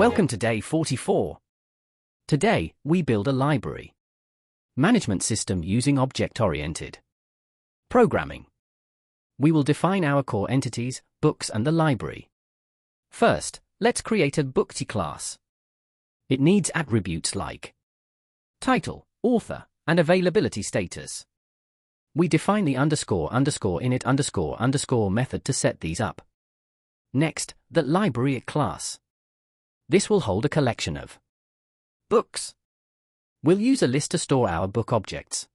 Welcome to day 44. Today, we build a library management system using object-oriented programming. We will define our core entities, books, and the library. First, let's create a bookty class. It needs attributes like title, author, and availability status. We define the __init___ method to set these up. Next, the library class. This will hold a collection of books. We'll use a list to store our book objects.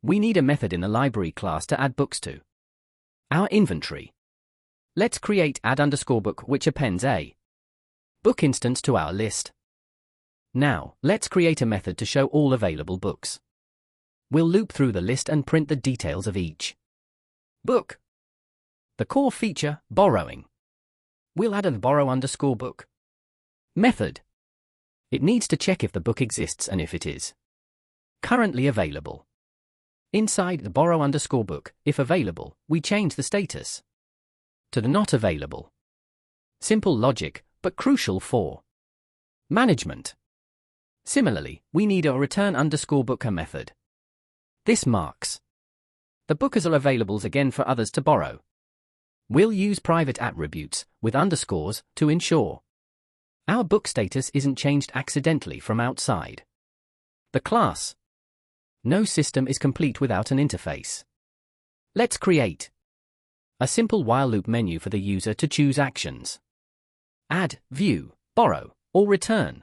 We need a method in the library class to add books to our inventory. Let's create add_book, which appends a book instance to our list. Now, let's create a method to show all available books. We'll loop through the list and print the details of each book. The core feature, borrowing. We'll add a borrow_book method. It needs to check if the book exists and if it is currently available. Inside the borrow_book, if available, we change the status to the not available. Simple logic, but crucial for management. Similarly, we need a return_book method. This marks the bookers are availables again for others to borrow. We'll use private attributes with underscores to ensure our book status isn't changed accidentally from outside the class. No system is complete without an interface. Let's create a simple while loop menu for the user to choose actions: add, view, borrow, or return.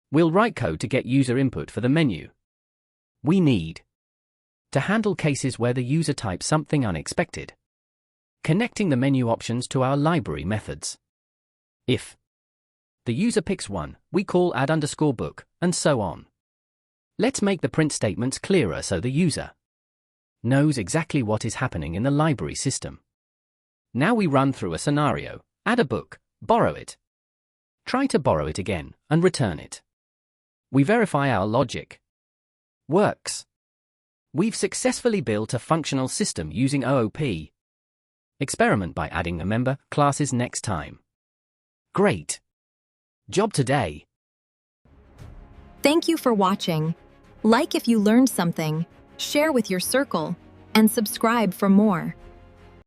We'll write code to get user input for the menu. We need to handle cases where the user types something unexpected, connecting the menu options to our library methods. If the user picks one, we call add_book, and so on. Let's make the print statements clearer so the user knows exactly what is happening in the library system. Now we run through a scenario: add a book, borrow it, try to borrow it again, and return it. We verify our logic works. We've successfully built a functional system using OOP. Experiment by adding a member classes next time. Great job today. Thank you for watching. Like if you learned something, share with your circle, and subscribe for more.